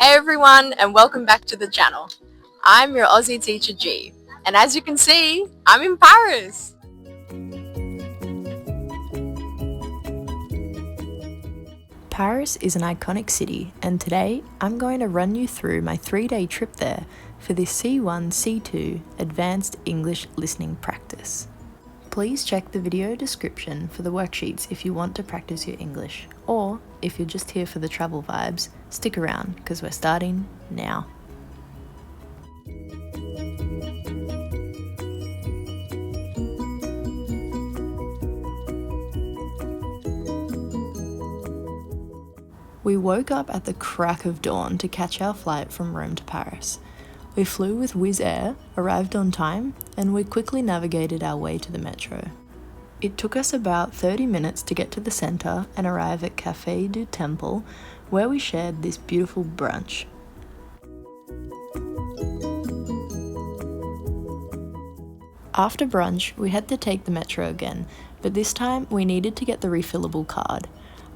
Hey everyone, and welcome back to the channel. I'm your Aussie Teacher G, and as you can see, I'm in Paris. Paris is an iconic city, and today I'm going to run you through my 3-day trip there for the C1 C2 Advanced English Listening Practice. Please check the video description for the worksheets if you want to practice your English, or if you're just here for the travel vibes, stick around because we're starting now. We woke up at the crack of dawn to catch our flight from Rome to Paris. We flew with Wizz Air, arrived on time, and we quickly navigated our way to the metro. It took us about 30 minutes to get to the centre and arrive at Café du Temple, where we shared this beautiful brunch. After brunch, we had to take the metro again, but this time we needed to get the refillable card.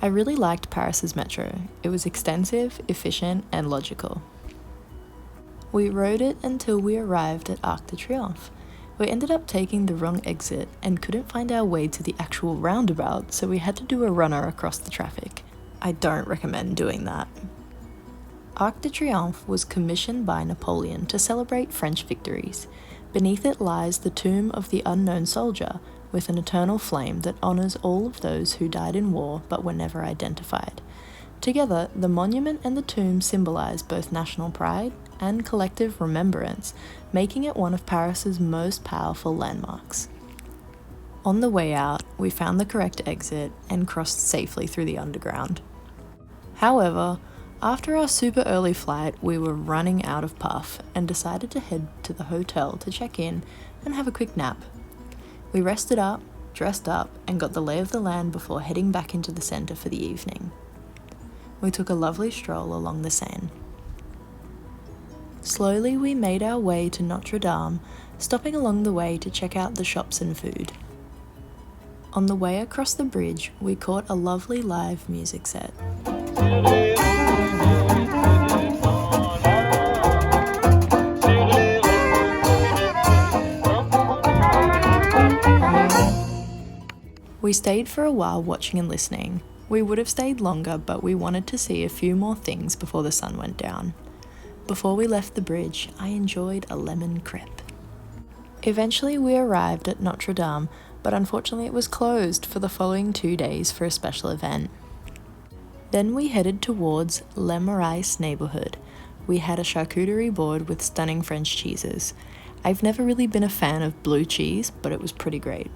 I really liked Paris's metro. It was extensive, efficient, and logical. We rode it until we arrived at Arc de Triomphe. We ended up taking the wrong exit and couldn't find our way to the actual roundabout, so we had to do a runner across the traffic. I don't recommend doing that. Arc de Triomphe was commissioned by Napoleon to celebrate French victories. Beneath it lies the tomb of the unknown soldier, with an eternal flame that honours all of those who died in war but were never identified. Together, the monument and the tomb symbolise both national pride and collective remembrance, making it one of Paris's most powerful landmarks. On the way out, we found the correct exit and crossed safely through the underground. However, after our super early flight, we were running out of puff and decided to head to the hotel to check in and have a quick nap. We rested up, dressed up, and got the lay of the land before heading back into the centre for the evening. We took a lovely stroll along the Seine. Slowly we made our way to Notre Dame, stopping along the way to check out the shops and food. On the way across the bridge, we caught a lovely live music set. We stayed for a while watching and listening. We would have stayed longer, but we wanted to see a few more things before the sun went down. Before we left the bridge, I enjoyed a lemon crepe. Eventually we arrived at Notre Dame, but unfortunately it was closed for the following 2 days for a special event. Then we headed towards Le Marais neighbourhood. We had a charcuterie board with stunning French cheeses. I've never really been a fan of blue cheese, but it was pretty great.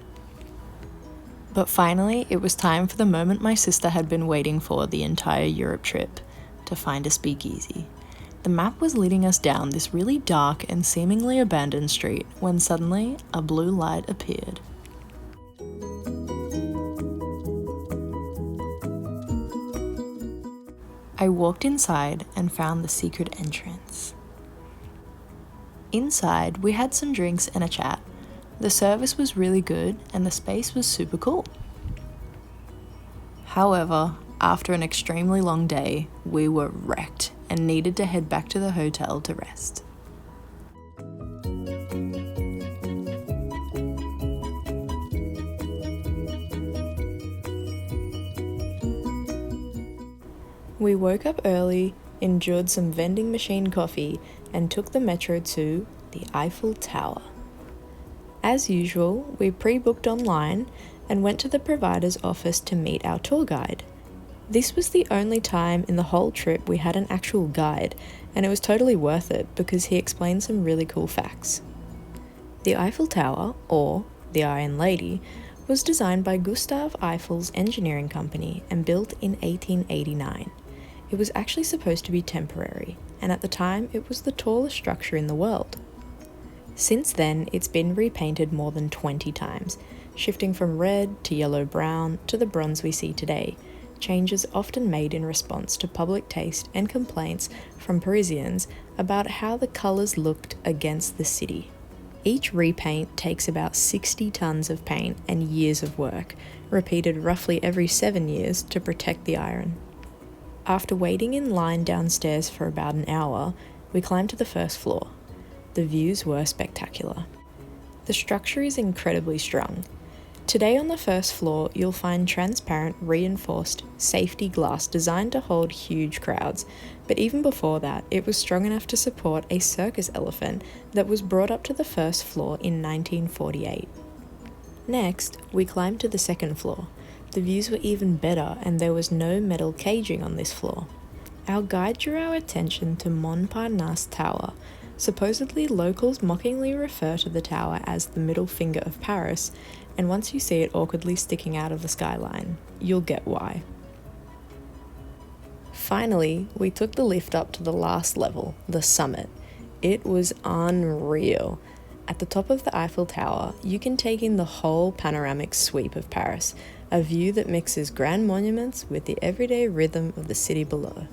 But finally, it was time for the moment my sister had been waiting for the entire Europe trip, to find a speakeasy. The map was leading us down this really dark and seemingly abandoned street when suddenly a blue light appeared. I walked inside and found the secret entrance. Inside, we had some drinks and a chat. The service was really good and the space was super cool. However, after an extremely long day, we were wrecked and needed to head back to the hotel to rest. We woke up early, endured some vending machine coffee, and took the metro to the Eiffel Tower. As usual, we pre-booked online and went to the provider's office to meet our tour guide. This was the only time in the whole trip we had an actual guide, and it was totally worth it because he explained some really cool facts. The Eiffel Tower, or the Iron Lady, was designed by Gustave Eiffel's engineering company and built in 1889. It was actually supposed to be temporary, and at the time it was the tallest structure in the world. Since then, it's been repainted more than 20 times, shifting from red to yellow-brown to the bronze we see today, changes often made in response to public taste and complaints from Parisians about how the colours looked against the city. Each repaint takes about 60 tons of paint and years of work, repeated roughly every 7 years to protect the iron. After waiting in line downstairs for about an hour, we climbed to the first floor. The views were spectacular. The structure is incredibly strong. Today on the first floor, you'll find transparent, reinforced, safety glass designed to hold huge crowds, but even before that, it was strong enough to support a circus elephant that was brought up to the first floor in 1948. Next, we climbed to the second floor. The views were even better and there was no metal caging on this floor. Our guide drew our attention to Montmartre Tower. Supposedly, locals mockingly refer to the tower as the middle finger of Paris, and once you see it awkwardly sticking out of the skyline, you'll get why. Finally, we took the lift up to the last level, the summit. It was unreal. At the top of the Eiffel Tower, you can take in the whole panoramic sweep of Paris, a view that mixes grand monuments with the everyday rhythm of the city below.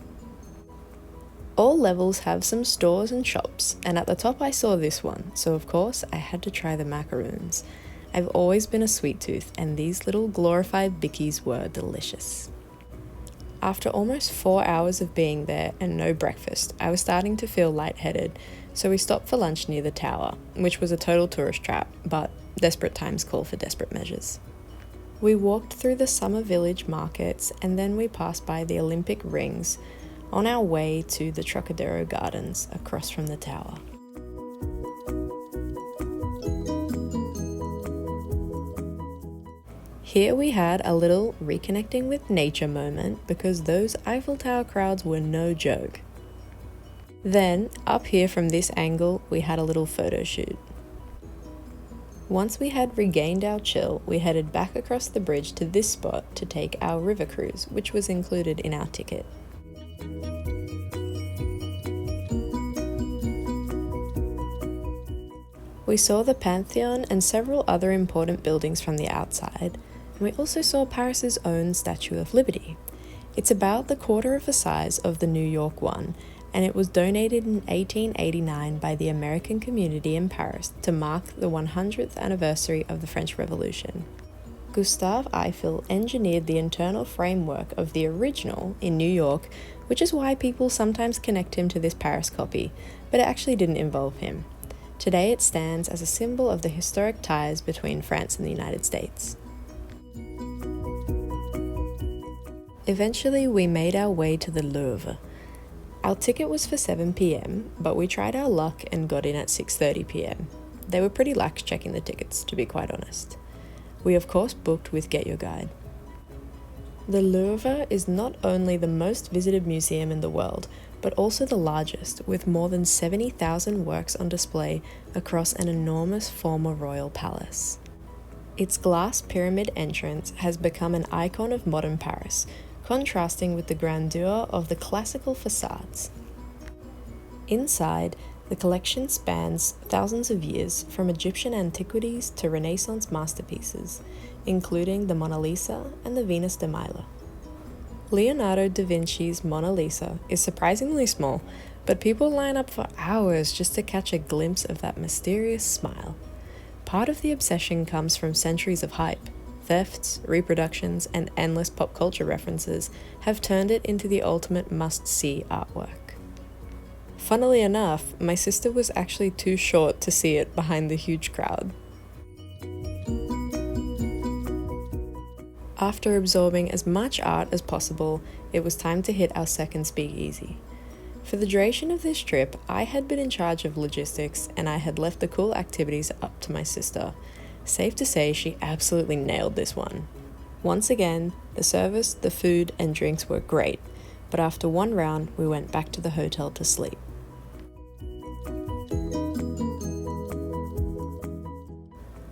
All levels have some stores and shops, and at the top I saw this one, so of course I had to try the macaroons. I've always been a sweet tooth, and these little glorified bickies were delicious. After almost 4 hours of being there and no breakfast, I was starting to feel lightheaded, so we stopped for lunch near the tower, which was a total tourist trap, but desperate times call for desperate measures. We walked through the summer village markets, and then we passed by the Olympic rings on our way to the Trocadero Gardens across from the tower. Here we had a little reconnecting with nature moment because those Eiffel Tower crowds were no joke. Then, up here from this angle, we had a little photo shoot. Once we had regained our chill, we headed back across the bridge to this spot to take our river cruise, which was included in our ticket. We saw the Pantheon and several other important buildings from the outside. And we also saw Paris's own Statue of Liberty. It's about the quarter of the size of the New York one, and it was donated in 1889 by the American community in Paris to mark the 100th anniversary of the French Revolution. Gustave Eiffel engineered the internal framework of the original in New York, which is why people sometimes connect him to this Paris copy, but it actually didn't involve him. Today it stands as a symbol of the historic ties between France and the United States. Eventually, we made our way to the Louvre. Our ticket was for 7 p.m, but we tried our luck and got in at 6:30 p.m. They were pretty lax checking the tickets, to be quite honest. We of course booked with Get Your Guide. The Louvre is not only the most visited museum in the world, but also the largest, with more than 70,000 works on display across an enormous former royal palace. Its glass pyramid entrance has become an icon of modern Paris, contrasting with the grandeur of the classical facades. Inside, the collection spans thousands of years, from Egyptian antiquities to Renaissance masterpieces, including the Mona Lisa and the Venus de Milo. Leonardo da Vinci's Mona Lisa is surprisingly small, but people line up for hours just to catch a glimpse of that mysterious smile. Part of the obsession comes from centuries of hype. Thefts, reproductions, and endless pop culture references have turned it into the ultimate must-see artwork. Funnily enough, my sister was actually too short to see it behind the huge crowd. After absorbing as much art as possible, it was time to hit our second speakeasy. For the duration of this trip, I had been in charge of logistics and I had left the cool activities up to my sister. Safe to say she absolutely nailed this one. Once again, the service, the food, and drinks were great, but after one round, we went back to the hotel to sleep.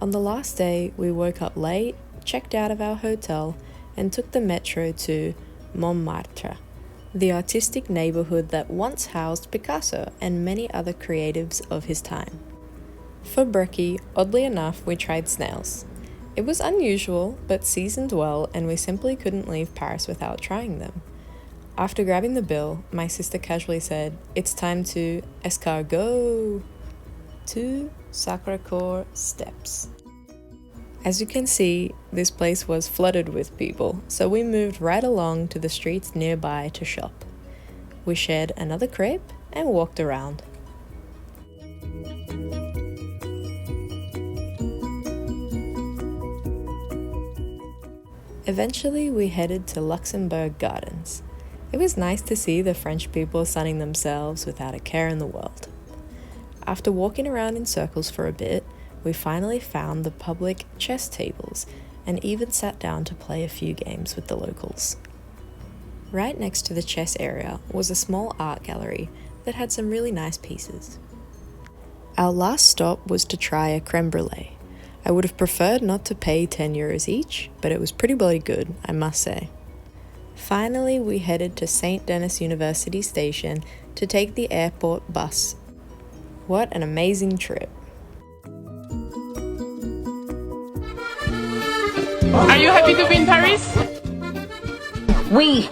On the last day, we woke up late, checked out of our hotel, and took the metro to Montmartre, the artistic neighborhood that once housed Picasso and many other creatives of his time. For brekkie, oddly enough, we tried snails. It was unusual, but seasoned well, and we simply couldn't leave Paris without trying them. After grabbing the bill, my sister casually said, "It's time to escargot." 2 Sacré-Cœur steps. As you can see, this place was flooded with people, so we moved right along to the streets nearby to shop. We shared another crepe and walked around. Eventually, we headed to Luxembourg Gardens. It was nice to see the French people sunning themselves without a care in the world. After walking around in circles for a bit, we finally found the public chess tables and even sat down to play a few games with the locals. Right next to the chess area was a small art gallery that had some really nice pieces. Our last stop was to try a creme brulee. I would have preferred not to pay €10 each, but it was pretty bloody good, I must say. Finally, we headed to St. Denis University Station to take the airport bus. What an amazing trip. Are you happy to be in Paris? Oui.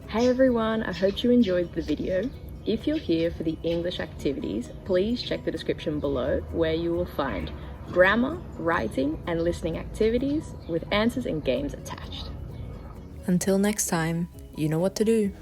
Hey everyone, I hope you enjoyed the video. If you're here for the English activities, please check the description below where you will find grammar, writing and listening activities with answers and games attached. Until next time, you know what to do.